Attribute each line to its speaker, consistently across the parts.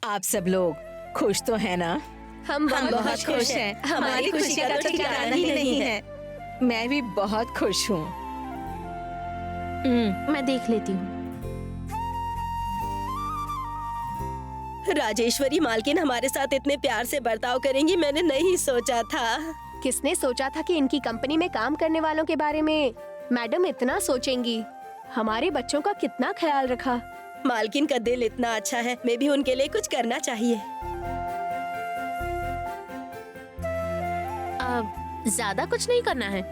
Speaker 1: आप सब लोग खुश तो हैं ना?
Speaker 2: हम
Speaker 1: बहुत खुश हैं। हमारी खुशी का तो ठिकाना ही नहीं है। मैं भी बहुत खुश हूँ।
Speaker 2: मैं देख लेती हूँ।
Speaker 3: राजेश्वरी मालकिन हमारे साथ इतने प्यार से बर्ताव करेंगी, मैंने नहीं सोचा था।
Speaker 2: किसने सोचा था कि इनकी कंपनी में काम करने वालों के बारे में मैडम इतना सोचेंगी। हमारे बच्चों का कितना ख्याल रखा।
Speaker 3: मालकिन का दिल इतना अच्छा है, मैं भी उनके लिए कुछ करना चाहिए।
Speaker 2: ज्यादा कुछ नहीं करना है,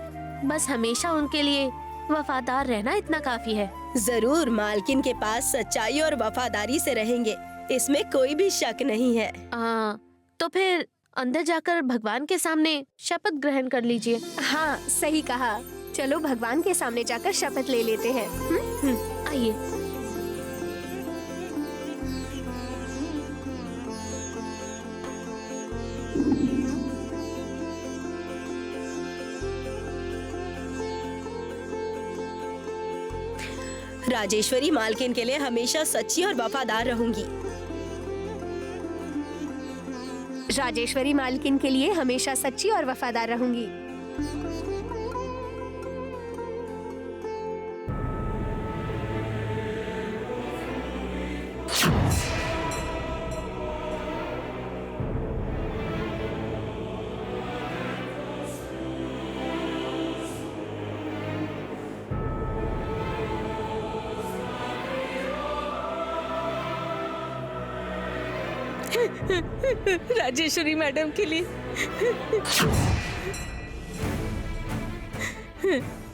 Speaker 2: बस हमेशा उनके लिए वफादार रहना इतना काफी है।
Speaker 3: जरूर मालकिन के पास सच्चाई और वफादारी से रहेंगे, इसमें कोई भी शक नहीं है।
Speaker 2: तो फिर अंदर जाकर भगवान के सामने शपथ ग्रहण कर लीजिए। हाँ, सही कहा। चलो भगवान के सामने जाकर शपथ ले लेते हैं। आइए।
Speaker 3: राजेश्वरी मालकिन के लिए हमेशा सच्ची और वफादार रहूंगी।
Speaker 2: राजेश्वरी मालकिन के लिए हमेशा सच्ची और वफादार रहूंगी।
Speaker 1: राजेश्वरी मैडम के लिए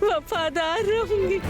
Speaker 1: वफादार रहूंगी।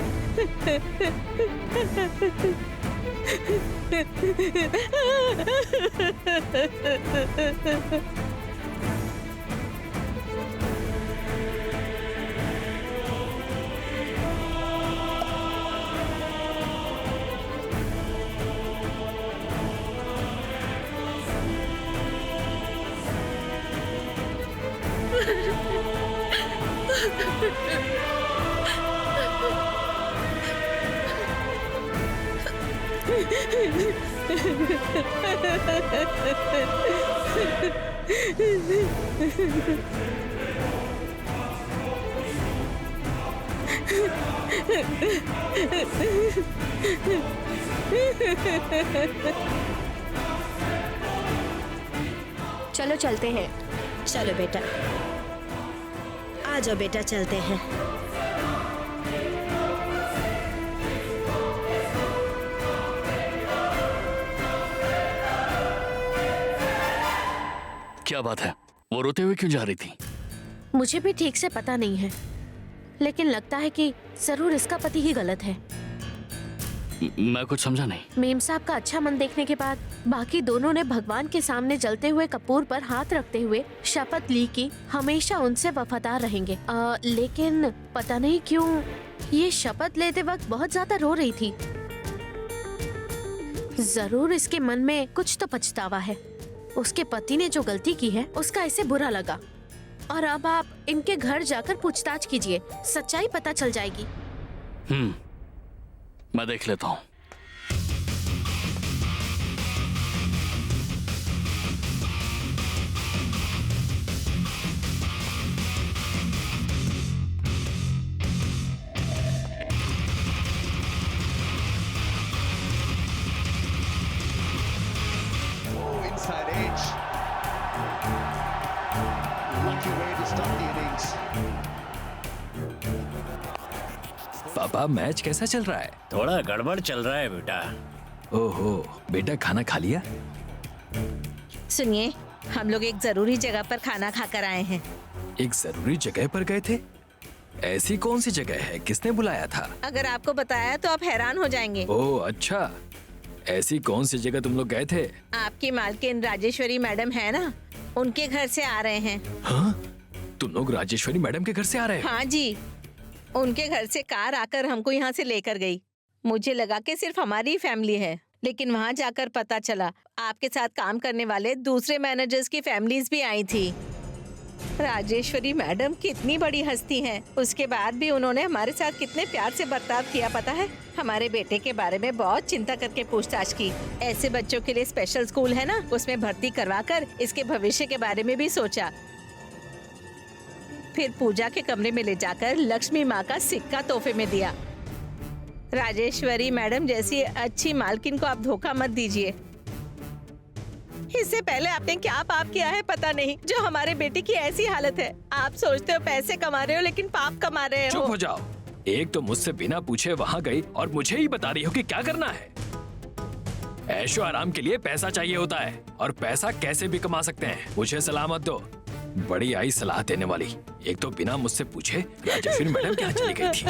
Speaker 2: चलो चलते हैं।
Speaker 3: चलो बेटा, आ जाओ बेटा, चलते हैं।
Speaker 4: क्या बात है? वो रोते हुए क्यों जा रही थी?
Speaker 2: मुझे भी ठीक से पता नहीं है, लेकिन लगता है कि जरूर इसका पति ही गलत है।
Speaker 4: मैं कुछ समझा नहीं।
Speaker 2: मेम साहब का अच्छा मन देखने के बाद बाकी दोनों ने भगवान के सामने जलते हुए कपूर पर हाथ रखते हुए शपथ ली कि हमेशा उनसे वफादार रहेंगे। लेकिन पता नहीं क्यों ये शपथ लेते वक्त बहुत ज्यादा रो रही थी। जरूर इसके मन में कुछ तो पछतावा है। उसके पति ने जो गलती की है उसका इसे बुरा लगा, और अब आप इनके घर जाकर पूछताछ कीजिए, सच्चाई पता चल जाएगी।
Speaker 4: मैं देख लेता हूँ।
Speaker 5: Inside edge. Lucky way to start the innings.
Speaker 6: पापा, मैच कैसा चल रहा है?
Speaker 7: थोड़ा गड़बड़ चल रहा है बेटा।
Speaker 6: ओहो, बेटा खाना खा लिया?
Speaker 1: सुनिए, हम लोग एक जरूरी जगह पर खाना खाकर आए हैं।
Speaker 6: एक जरूरी जगह पर गए थे? ऐसी कौन सी जगह है? किसने बुलाया था?
Speaker 1: अगर आपको बताया तो आप हैरान हो जाएंगे।
Speaker 6: ओह अच्छा, ऐसी कौन सी जगह तुम लोग गए थे?
Speaker 1: आपकी मालकिन राजेश्वरी मैडम है ना, उनके घर से आ रहे हैं।
Speaker 6: हाँ? तुम लोग राजेश्वरी मैडम के घर से आ रहे हैं?
Speaker 1: हाँ जी, उनके घर से कार आकर हमको यहाँ से लेकर गई। मुझे लगा कि सिर्फ हमारी फैमिली है, लेकिन वहाँ जाकर पता चला आपके साथ काम करने वाले दूसरे मैनेजर्स की फैमिलीज भी आई थी। राजेश्वरी मैडम कितनी बड़ी हस्ती हैं। उसके बाद भी उन्होंने हमारे साथ कितने प्यार से बर्ताव किया पता है। हमारे बेटे के बारे में बहुत चिंता करके पूछताछ की। ऐसे बच्चों के लिए स्पेशल स्कूल है ना, उसमें भर्ती करवाकर इसके भविष्य के बारे में भी सोचा। फिर पूजा के कमरे में ले जाकर लक्ष्मी माँ का सिक्का तोहफे में दिया। राजेश्वरी मैडम जैसी अच्छी मालकिन को आप धोखा मत दीजिए। इससे पहले आपने क्या पाप किया है पता नहीं, जो हमारे बेटे की ऐसी हालत है। आप सोचते हो पैसे कमा रहे हो लेकिन पाप कमा रहे हो।
Speaker 6: चुप हो जाओ। एक तो मुझसे बिना पूछे वहाँ गई और मुझे ही बता रही हो कि क्या करना है। ऐशो आराम के लिए पैसा चाहिए होता है और पैसा कैसे भी कमा सकते हैं। मुझे सलाह मत दो। बड़ी आई सलाह देने वाली। एक तो बिना मुझसे पूछे राजेश्वरी मैडम क्या चली गई थी।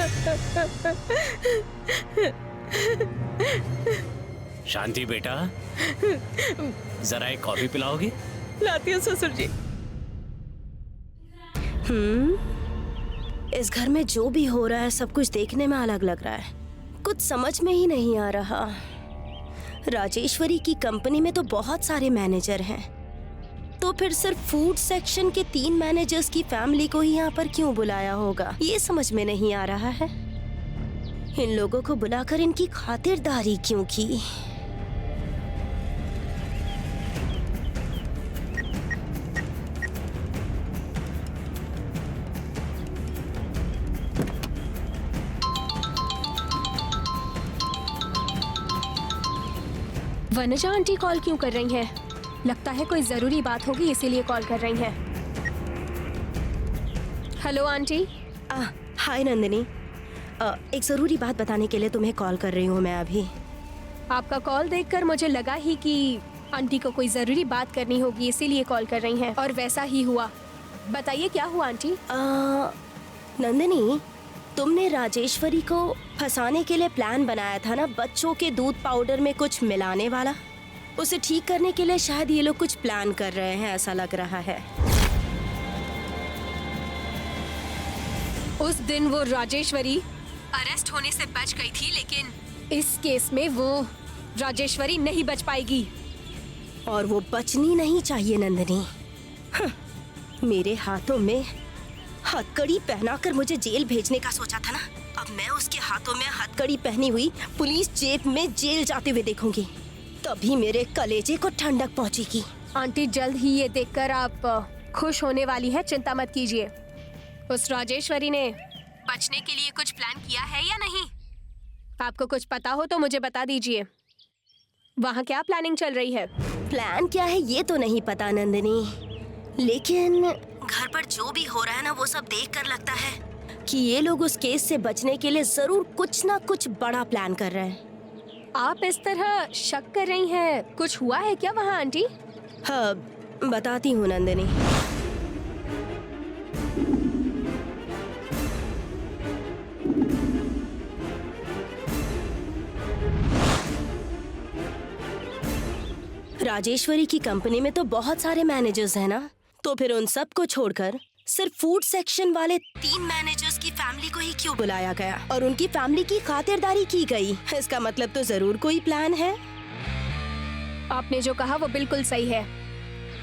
Speaker 7: शांति बेटा, जरा एक कॉफी पिलाओगी?
Speaker 1: लाती हूँ ससुर जी।
Speaker 3: इस घर में जो भी हो रहा है सब कुछ देखने में अलग लग रहा है। कुछ समझ में ही नहीं आ रहा। राजेश्वरी की कंपनी में तो बहुत सारे मैनेजर हैं, तो फिर सिर्फ फूड सेक्शन के 3 मैनेजर्स की फैमिली को ही यहाँ पर क्यों बुलाया होगा, ये समझ में नहीं आ रहा है। इन लोगों को बुलाकर इनकी खातिरदारी क्यों की?
Speaker 8: वनजा आंटी कॉल क्यों कर रही हैं? लगता है कोई जरूरी बात होगी इसीलिए कॉल कर रही हैं। Hello aunty.
Speaker 3: हाय नंदिनी, एक जरूरी बात बताने के लिए तुम्हें कॉल कर रही हूँ मैं अभी।
Speaker 8: आपका कॉल देखकर मुझे लगा ही कि आंटी को कोई जरूरी बात करनी होगी इसीलिए कॉल कर रही हैं, और वैसा ही हुआ। बताइए क्या हुआ आंटी?
Speaker 3: नंदिनी, तुमने राजेश्वरी को फंसाने के लिए प्लान बनाया था ना, बच्चों के दूध पाउडर में कुछ मिलाने वाला। उसे ठीक करने के लिए शायद ये लोग कुछ प्लान कर रहे हैं, ऐसा लग रहा है।
Speaker 8: उस दिन वो राजेश्वरी अरेस्ट होने से बच गई थी, लेकिन इस केस में वो राजेश्वरी नहीं बच पाएगी।
Speaker 3: और वो बचनी नहीं चाहिए नंदिनी। मेरे हाथों में हथकड़ी पहनाकर मुझे जेल भेजने का सोचा था ना, अब मैं उसके हाथों में हथकड़ी पहनी हुई पुलिस जेब में जेल जाते हुए देखूंगी, तभी मेरे कलेजे को ठंडक पहुंचेगी।
Speaker 8: आंटी जल्द ही ये देखकर आप खुश होने वाली है, चिंता मत कीजिए। उस राजेश्वरी ने बचने के लिए कुछ प्लान किया है या नहीं? आपको कुछ पता हो तो मुझे बता दीजिए। वहाँ क्या प्लानिंग चल रही है?
Speaker 3: प्लान क्या है ये तो नहीं पता नंदिनी, लेकिन घर पर जो भी हो रहा है ना, वो सब देखकर लगता है कि ये लोग उस केस से बचने के लिए जरूर कुछ ना कुछ बड़ा प्लान कर रहे हैं।
Speaker 8: आप इस तरह शक कर रही हैं, कुछ हुआ है क्या वहाँ आंटी?
Speaker 3: हाँ, बताती हूँ नंदिनी। राजेश्वरी की कंपनी में तो बहुत सारे मैनेजर्स हैं ना, तो फिर उन सब को छोड़कर सिर्फ फूड सेक्शन वाले 3 मैनेजर्स की फैमिली को ही क्यों बुलाया गया और उनकी फैमिली की खातिरदारी की गई? इसका मतलब तो जरूर कोई प्लान है।
Speaker 8: आपने जो कहा वो बिल्कुल सही है।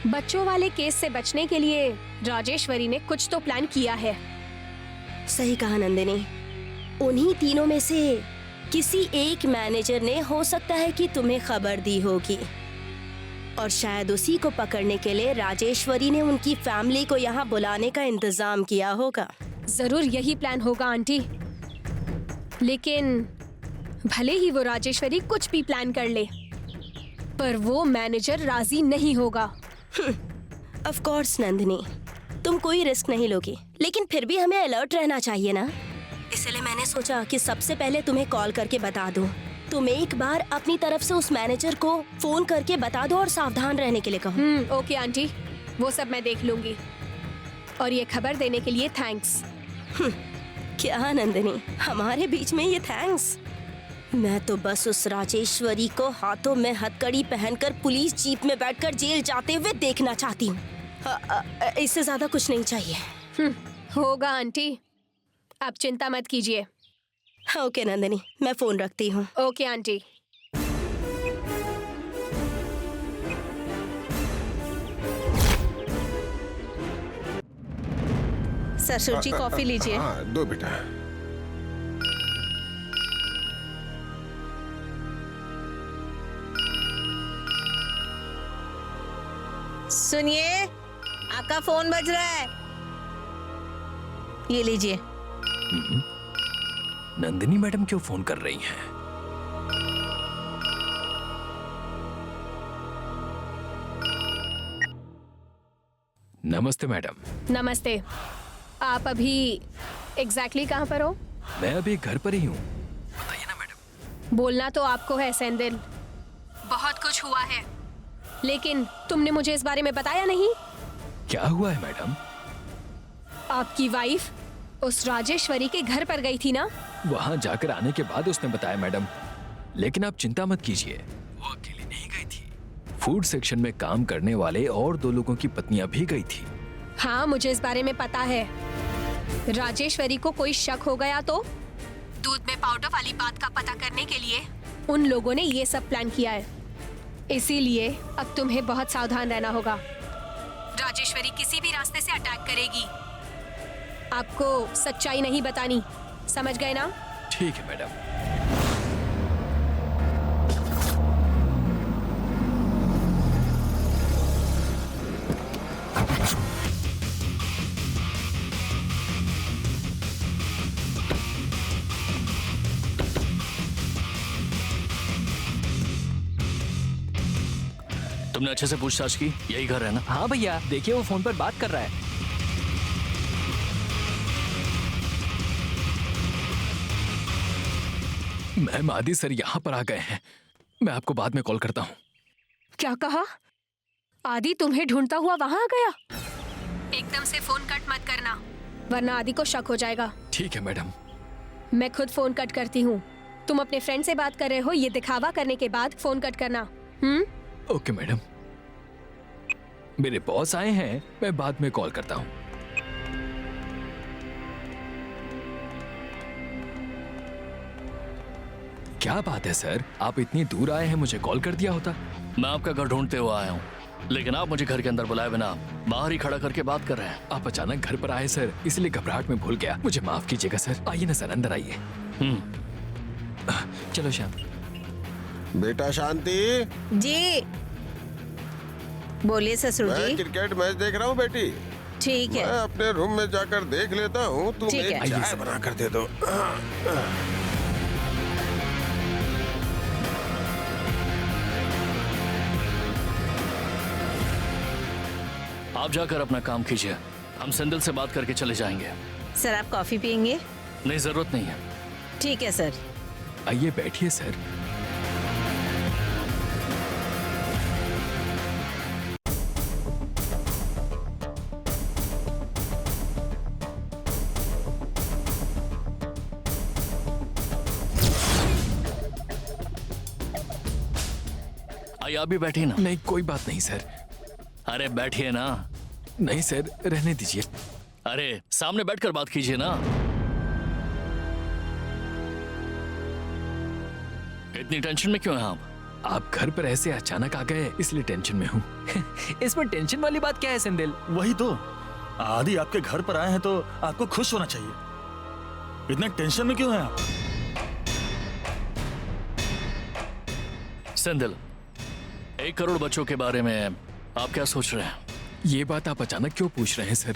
Speaker 8: बच्चों वाले केस से बचने के लिए राजेश्वरी ने कुछ तो प्लान किया है।
Speaker 3: सही कहा नंदिनी। उन्हीं तीनों में से किसी एक मैनेजर ने हो सकता है कि तुम्हें खबर दी होगी, और शायद उसी को पकड़ने के लिए राजेश्वरी ने उनकी फैमिली को यहाँ बुलाने का इंतजाम किया होगा।
Speaker 8: जरूर यही प्लान होगा आंटी, लेकिन भले ही वो राजेश्वरी कुछ भी प्लान कर ले, पर वो मैनेजर राजी नहीं होगा।
Speaker 3: ऑफ कोर्स नंदिनी, तुम कोई रिस्क नहीं लोगी, लेकिन फिर भी हमें अलर्ट रहना चाहिए ना। इसलिए मैंने सोचा कि सबसे पहले तुम्हें कॉल करके बता दूं। तुम एक बार अपनी तरफ से उस मैनेजर को फोन करके बता दो और सावधान रहने के लिए कहो।
Speaker 8: ओके आंटी, वो सब मैं देख लूंगी। और ये खबर देने के लिए थैंक्स।
Speaker 3: क्या नंदिनी, हमारे बीच में ये थैंक्स? मैं तो बस उस राजेश्वरी को हाथों में हथकड़ी पहनकर पुलिस जीप में बैठकर जेल जाते हुए देखना चाहती हूँ। इससे ज्यादा कुछ नहीं चाहिए।
Speaker 8: होगा आंटी, आप चिंता मत कीजिए।
Speaker 3: ओके नंदिनी, मैं फोन रखती हूँ।
Speaker 8: Okay aunty.
Speaker 1: ससुर जी कॉफी लीजिए।
Speaker 9: हाँ, दो बेटा।
Speaker 1: सुनिए, आपका फोन बज रहा है, ये लीजिए।
Speaker 6: नंदिनी मैडम क्यों फोन कर रही हैं? नमस्ते मैडम।
Speaker 8: नमस्ते। आप अभी एग्जैक्टली कहाँ पर हो?
Speaker 6: मैं अभी घर पर ही हूँ। बताइए ना मैडम।
Speaker 8: बोलना तो आपको है सेंदिल, बहुत कुछ हुआ है, लेकिन तुमने मुझे इस बारे में बताया नहीं।
Speaker 6: क्या हुआ है मैडम?
Speaker 8: आपकी वाइफ उस राजेश्वरी के घर पर गई थी ना?
Speaker 6: वहाँ जाकर आने के बाद उसने बताया मैडम, लेकिन आप चिंता मत कीजिए, वो अकेली नहीं गई थी। फूड सेक्शन में काम करने वाले और 2 लोगों की पत्नियां भी गई थी।
Speaker 8: हाँ, मुझे इस बारे में पता है। राजेश्वरी को कोई शक हो गया तो दूध में पाउडर वाली बात का पता करने के लिए उन लोगों ने ये सब प्लान किया है। इसीलिए अब तुम्हें बहुत सावधान रहना होगा। राजेश्वरी किसी भी रास्ते से अटैक करेगी। आपको सच्चाई नहीं बतानी, समझ गए ना?
Speaker 6: ठीक है मैडम।
Speaker 4: तुमने अच्छे से पूछताछ की? यही घर है ना?
Speaker 6: हाँ भैया, देखिए वो फोन पर बात कर रहा है। मैम, आदि सर यहाँ पर आ गए हैं। मैं आपको बाद में कॉल करता हूँ।
Speaker 8: क्या कहा? आदि तुम्हें ढूंढता हुआ वहां आ गया? एकदम से फोन कट मत करना, वरना आदि को शक हो जाएगा।
Speaker 6: ठीक है मैडम।
Speaker 8: मैं खुद फोन कट करती हूँ। तुम अपने फ्रेंड से बात कर रहे हो, ये दिखावा करने के बाद फोन कट करना।
Speaker 6: Okay madam. मेरे बॉस आए हैं, मैं बाद में कॉल करता हूँ। क्या बात है सर, आप इतनी दूर आए हैं, मुझे कॉल कर दिया होता।
Speaker 4: मैं आपका घर ढूंढते हुए आया हूँ, लेकिन आप मुझे घर के अंदर बुलाए बिना बाहर ही खड़ा करके बात कर रहे हैं।
Speaker 6: आप अचानक घर पर आए सर, इसलिए घबराहट में भूल गया। मुझे माफ कीजिएगा सर। आइए ना सर, अंदर आइए। चलो श्याम।
Speaker 9: बेटा शांति,
Speaker 1: जी बोलिए ससुर
Speaker 9: मैं
Speaker 1: जी।
Speaker 9: क्रिकेट मैच देख रहा हूँ बेटी।
Speaker 1: ठीक
Speaker 9: मैं
Speaker 1: है,
Speaker 9: अपने रूम में जाकर देख लेता हूँ, तुम
Speaker 1: ठीक
Speaker 9: एक
Speaker 1: है।
Speaker 9: चाय बना कर दे दो।
Speaker 4: आप जाकर अपना काम कीजिए, हम सेंदिल से बात करके चले जाएंगे।
Speaker 1: सर आप कॉफी पियेंगे?
Speaker 4: नहीं, जरूरत नहीं है।
Speaker 1: ठीक है सर।
Speaker 6: आइए बैठिए सर।
Speaker 4: आइए, आप भी बैठिए ना।
Speaker 6: नहीं, कोई बात नहीं सर।
Speaker 4: अरे बैठिए ना।
Speaker 6: नहीं सर, रहने दीजिए।
Speaker 4: अरे सामने बैठकर बात कीजिए ना। इतनी टेंशन में क्यों हैं आप?
Speaker 6: आप घर पर ऐसे अचानक आ गए, इसलिए टेंशन में हूँ। इसमें टेंशन वाली बात क्या है सेंदिल?
Speaker 10: वही तो, आदि आपके घर पर आए हैं तो आपको खुश होना चाहिए। इतने टेंशन में क्यों हैं आप?
Speaker 4: सेंदिल, 1 करोड़ बच्चों के बारे में आप क्या सोच रहे हैं?
Speaker 6: ये बात आप अचानक क्यों पूछ रहे हैं सर?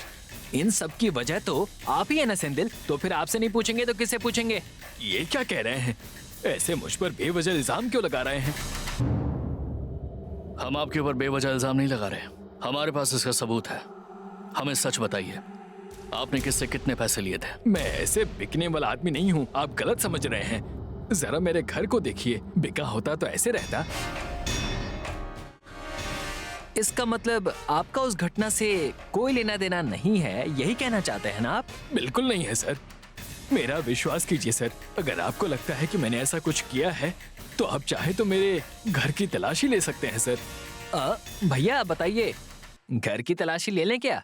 Speaker 6: इन सब की वजह तो आप ही है ना सेंदिल, तो फिर आपसे नहीं पूछेंगे तो किससे पूछेंगे? ये क्या कह रहे हैं? ऐसे मुझ पर बेवजह इल्जाम क्यों लगा रहे हैं?
Speaker 4: हम आपके ऊपर बेवजह इल्जाम नहीं लगा रहे, हमारे पास इसका सबूत है। हमें सच बताइए, आपने किससे कितने पैसे लिए थे?
Speaker 6: मैं ऐसे बिकने वाला आदमी नहीं हूँ, आप गलत समझ रहे हैं। जरा मेरे घर को देखिए, बिका होता तो ऐसे रहता। इसका मतलब आपका उस घटना से कोई लेना देना नहीं है, यही कहना चाहते हैं ना आप? बिल्कुल नहीं है सर, मेरा विश्वास कीजिए सर। अगर आपको लगता है कि मैंने ऐसा कुछ किया है तो आप चाहे तो मेरे घर की तलाशी ले सकते हैं सर। भैया बताइए, घर की तलाशी ले लें क्या?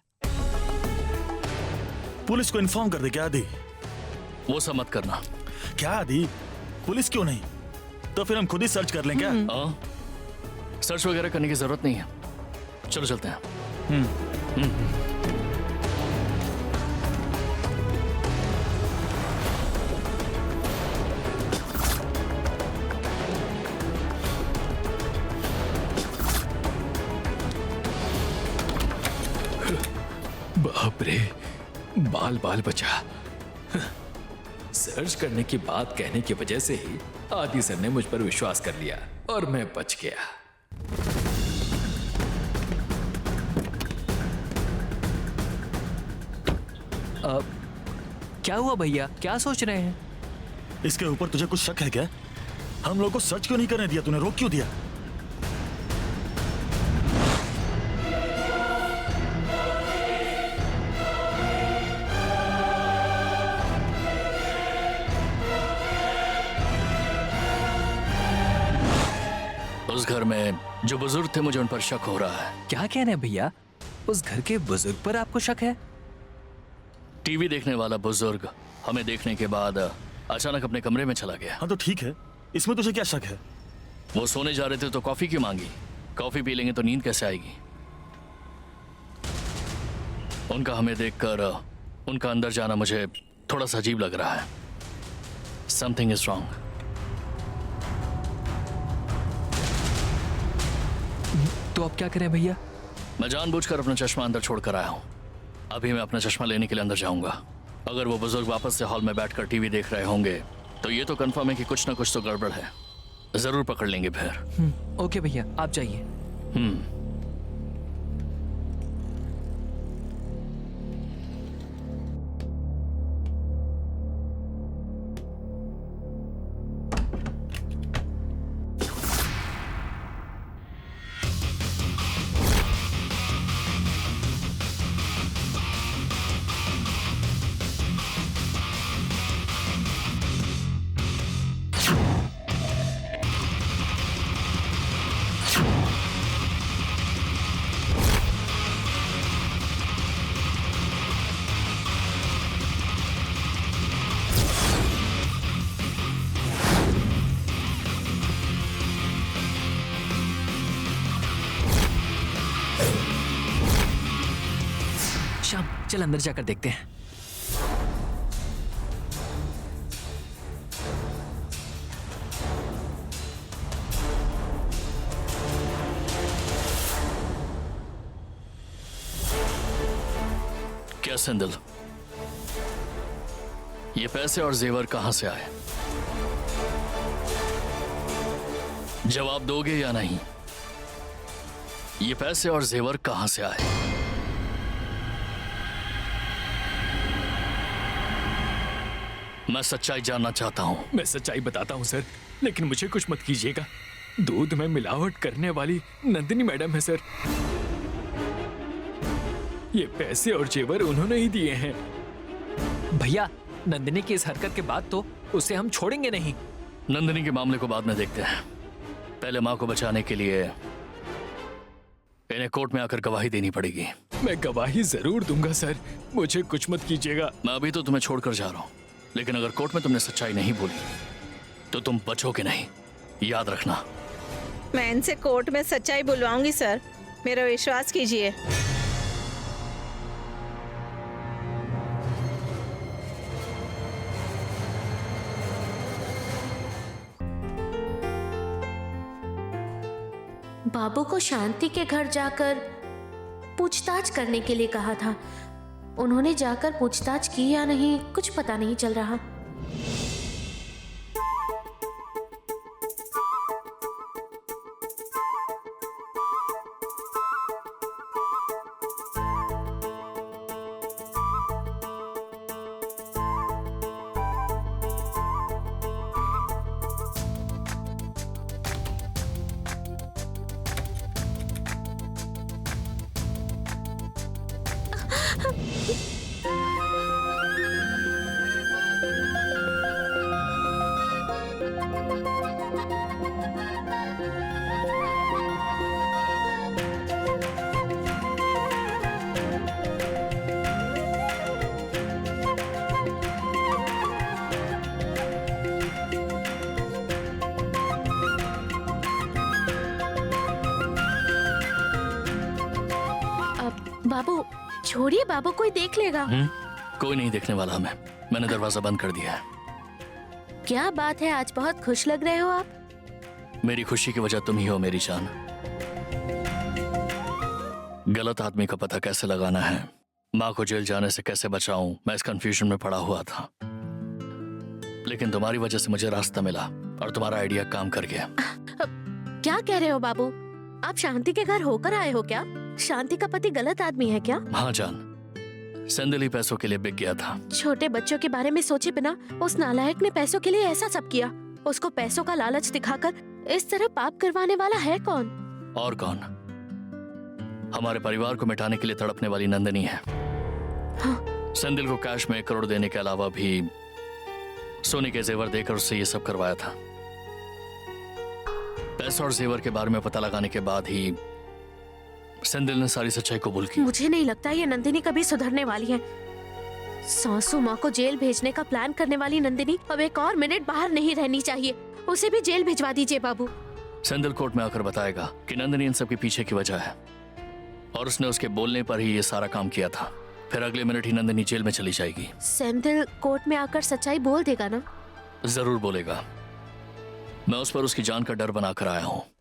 Speaker 10: पुलिस को इन्फॉर्म कर दे क्या आदि?
Speaker 4: वो सब मत करना।
Speaker 10: क्या आदि, पुलिस क्यों नहीं? तो फिर हम खुद ही सर्च कर लें क्या?
Speaker 4: सर्च वगैरह करने की जरूरत नहीं है, चलो चलते हैं।
Speaker 6: बाप रे, बाल बाल बचा। सर्च करने की बात कहने की वजह से ही आदि सर ने मुझ पर विश्वास कर लिया और मैं बच गया।
Speaker 7: क्या हुआ भैया, क्या सोच रहे हैं?
Speaker 10: इसके ऊपर तुझे कुछ शक है क्या? हम लोग को सर्च क्यों नहीं करने दिया? तूने रोक क्यों दिया?
Speaker 4: उस घर में जो बुजुर्ग थे, मुझे उन पर शक हो रहा है।
Speaker 7: क्या कह रहे हैं भैया? उस घर के बुजुर्ग पर आपको शक है?
Speaker 4: टीवी देखने वाला बुजुर्ग हमें देखने के बाद अचानक अपने कमरे में चला गया।
Speaker 10: हाँ तो ठीक है, इसमें तुझे क्या शक है?
Speaker 4: वो सोने जा रहे थे तो कॉफी क्यों मांगी? कॉफी पी लेंगे तो नींद कैसे आएगी? उनका हमें देखकर उनका अंदर जाना मुझे थोड़ा सा अजीब लग रहा है। Something is wrong.
Speaker 7: तो अब क्या करें भैया?
Speaker 4: मैं जानबूझकर अपना चश्मा अंदर छोड़कर आया हूँ। अभी मैं अपना चश्मा लेने के लिए अंदर जाऊंगा। अगर वो बुजुर्ग वापस से हॉल में बैठकर टीवी देख रहे होंगे तो ये तो कंफर्म है कि कुछ ना कुछ तो गड़बड़ है। जरूर पकड़ लेंगे फिर।
Speaker 7: ओके भैया, आप जाइए। श्याम, चल अंदर जाकर देखते हैं।
Speaker 4: क्या सेंदिल, ये पैसे और जेवर कहां से आए? जवाब दोगे या नहीं? ये पैसे और जेवर कहां से आए? मैं सच्चाई जानना चाहता हूं।
Speaker 6: मैं सच्चाई बताता हूँ सर, लेकिन मुझे कुछ मत कीजिएगा। दूध में मिलावट करने वाली नंदिनी मैडम है सर। ये पैसे और जेवर उन्होंने ही दिए हैं।
Speaker 7: भैया, नंदिनी की इस हरकत के बाद तो उसे हम छोड़ेंगे नहीं।
Speaker 4: नंदिनी के मामले को बाद में देखते हैं। पहले मां को बचाने के लिए इन्हें कोर्ट में आकर गवाही देनी पड़ेगी।
Speaker 6: मैं गवाही जरूर दूंगा सर, मुझे कुछ मत कीजिएगा।
Speaker 4: मैं अभी तो तुम्हें छोड़कर जा रहा हूं, लेकिन अगर कोर्ट में तुमने सच्चाई नहीं बोली तो तुम बचोगे नहीं, याद रखना।
Speaker 1: मैं इनसे कोर्ट में सच्चाई बुलवाऊंगी सर, मेरा विश्वास कीजिए।
Speaker 2: बाबू को शांति के घर जाकर पूछताछ करने के लिए कहा था। उन्होंने जाकर पूछताछ की या नहीं, कुछ पता नहीं चल रहा। बाबू छोड़िए, बाबू कोई देख लेगा।
Speaker 4: कोई नहीं देखने वाला हमें। मैंने दरवाजा बंद कर दिया है।
Speaker 2: क्या बात है, आज बहुत खुश लग रहे हो आप।
Speaker 4: मेरी खुशी की वजह तुम ही हो मेरी जान। गलत आदमी का पता कैसे लगाना है माँ को जेल जाने से कैसे बचाऊं, मैं इस कंफ्यूजन में पड़ा हुआ था। लेकिन तुम्हारी वजह से मुझे रास्ता मिला और तुम्हारा आइडिया काम कर गया।
Speaker 2: क्या कह रहे हो बाबू? आप शांति के घर होकर आए हो क्या? शांति का पति गलत आदमी है क्या?
Speaker 4: हाँ जान, सेंदिल ही पैसों के लिए बिक गया था।
Speaker 2: छोटे बच्चों के बारे में सोचे बिना उस नालायक ने पैसों के लिए ऐसा सब किया। उसको पैसों का लालच दिखाकर इस तरह पाप करवाने वाला है कौन?
Speaker 4: और कौन? हमारे परिवार को मिटाने के लिए तड़पने वाली नंदिनी है।
Speaker 2: हाँ।
Speaker 4: सेंदिल को कैश में 1 करोड़ देने के अलावा भी सोने के जेवर देकर उससे ये सब करवाया था। पैसा और जेवर के बारे में पता लगाने के बाद ही सेंदिल ने सारी सच्चाई कबूल की।
Speaker 2: मुझे नहीं लगता ये नंदिनी कभी सुधरने वाली है। सासू माँ को जेल भेजने का प्लान करने वाली नंदिनी अब 1 और मिनट बाहर नहीं रहनी चाहिए। उसे भी जेल भिजवा दीजिए बाबू।
Speaker 4: सेंदिल कोर्ट में आकर बताएगा कि नंदिनी इन सब के पीछे की वजह है और उसने उसके बोलने पर ही ये सारा काम किया था। फिर अगले मिनट ही नंदिनी जेल में चली जाएगी।
Speaker 2: सेंदिल कोर्ट में आकर सच्चाई बोल देगा ना?
Speaker 4: जरूर बोलेगा। मैं उस पर उसकी जान का डर बनाकर आया हूँ।